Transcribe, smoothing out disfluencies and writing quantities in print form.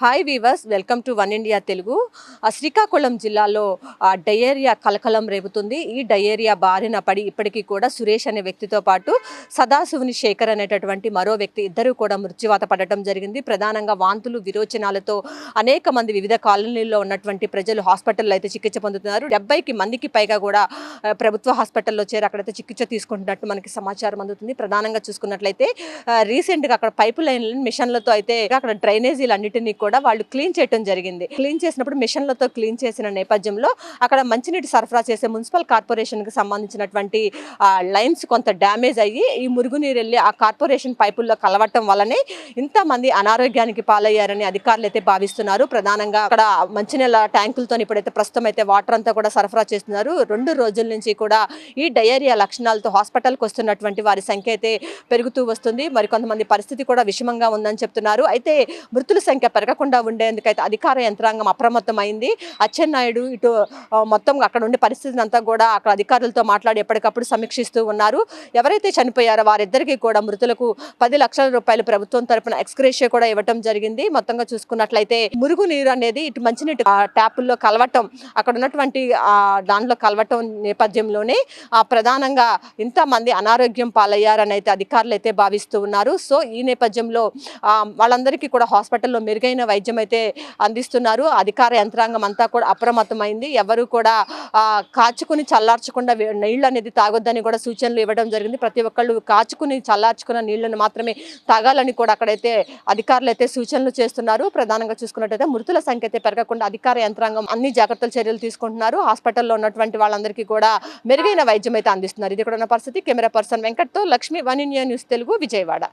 Hi weavers, welcome to one India Telugu. Srikakulam జిల్లాలో diarrhoea కలకలం రేపుతుంది. ఈ డయేరియా బారిన పడి ఇప్పటికీ కూడా సురేష్ అనే వ్యక్తితో పాటు సదాశివుని శేఖర్ అనేటటువంటి మరో వ్యక్తి ఇద్దరు కూడా మృత్యువాత పడటం జరిగింది. ప్రధానంగా వాంతులు విరోచనాలతో అనేక మంది వివిధ కాలనీల్లో ఉన్నటువంటి ప్రజలు హాస్పిటల్లో అయితే చికిత్స పొందుతున్నారు. 70 మందికి పైగా కూడా ప్రభుత్వ హాస్పిటల్లో చేరి అక్కడైతే చికిత్స తీసుకుంటున్నట్టు మనకి సమాచారం అందుతుంది. ప్రధానంగా చూసుకున్నట్లయితే రీసెంట్గా అక్కడ పైపు లైన్ మిషన్లతో అయితే అక్కడ డ్రైనేజీలన్నిటినీ కూడా వాళ్ళు క్లీన్ చేయడం జరిగింది. క్లీన్ చేసినప్పుడు మిషన్లతో క్లీన్ చేసిన నేపథ్యంలో అక్కడ మంచినీటి సరఫరా చేసే మున్సిపల్ కార్పొరేషన్కి సంబంధించినటువంటి లైన్స్ కొంత డ్యామేజ్ అయ్యి ఈ మురుగునీరు వెళ్ళి ఆ కార్పొరేషన్ పైపుల్లో కలవటం వల్లనే ఇంతమంది అనారోగ్యానికి పాలయ్యారని అధికారులు అయితే భావిస్తున్నారు. ప్రధానంగా అక్కడ మంచినీళ్ళ ట్యాంకులతో ఇప్పుడైతే ప్రస్తుతం అయితే వాటర్ అంతా కూడా సరఫరా చేస్తున్నారు. 2 రోజుల నుంచి కూడా ఈ డయేరియా లక్షణాలతో హాస్పిటల్కి వస్తున్నటువంటి వారి సంఖ్య అయితే పెరుగుతూ వస్తుంది. మరి కొంతమంది పరిస్థితి కూడా విషమంగా ఉందని చెప్తున్నారు. అయితే మృతుల సంఖ్య పెరగకుండా ఉండేందుకైతే అధికార యంత్రాంగం అప్రమత్తమైంది. అచ్చెన్నాయుడు ఇటు మొత్తం అక్కడ ఉండే పరిస్థితిని అంతా కూడా అక్కడ అధికారులతో మాట్లాడి ఎప్పటికప్పుడు సమీక్షిస్తూ ఉన్నారు. ఎవరైతే చనిపోయారో వారిద్దరికీ కూడా మృతులకు 10 లక్షల రూపాయలు ప్రభుత్వం తరపున ఎక్స్గ్రేషియా కూడా ఇవ్వటం జరిగింది. మొత్తంగా చూసుకున్నట్లయితే మురుగు నీరు అనేది ఇటు మంచినీటి ట్యాపుల్లో కలవటం, అక్కడ ఉన్నటువంటి దాంట్లో కలవటం నేపథ్యంలోనే ప్రధానంగా ఇంతమంది అనారోగ్యం పాలయ్యారని అయితే అధికారులు అయితే భావిస్తూ ఉన్నారు. సో ఈ నేపథ్యంలో వాళ్ళందరికీ కూడా హాస్పిటల్లో మెరుగైన వైద్యం అయితే అందిస్తున్నారు. అధికార యంత్రాంగం అంతా కూడా అప్రమత్తమైంది. ఎవరు కూడా కాచుకుని చల్లార్చకుండా నీళ్ళు అనేది తాగొద్దని కూడా సూచనలు ఇవ్వడం జరిగింది. ప్రతి ఒక్కళ్ళు కాచుకుని చల్లార్చుకున్న నీళ్లను మాత్రమే తాగాలని కూడా అక్కడైతే అధికారులు అయితే సూచనలు చేస్తున్నారు. ప్రధానంగా చూసుకున్నట్టయితే మృతుల సంఖ్య అయితే పెరగకుండా అధికార యంత్రాంగం అన్ని జాగ్రత్తల చర్యలు తీసుకుంటున్నారు. హాస్పిటల్లో ఉన్నటువంటి వాళ్ళందరికీ కూడా మెరుగైన వైద్యం అయితే అందిస్తున్నారు. ఇది కూడా ఉన్న పరిస్థితి. కెమెరా పర్సన్ వెంకట్తో Lakshmi, one India news Telugu, Vijayawada.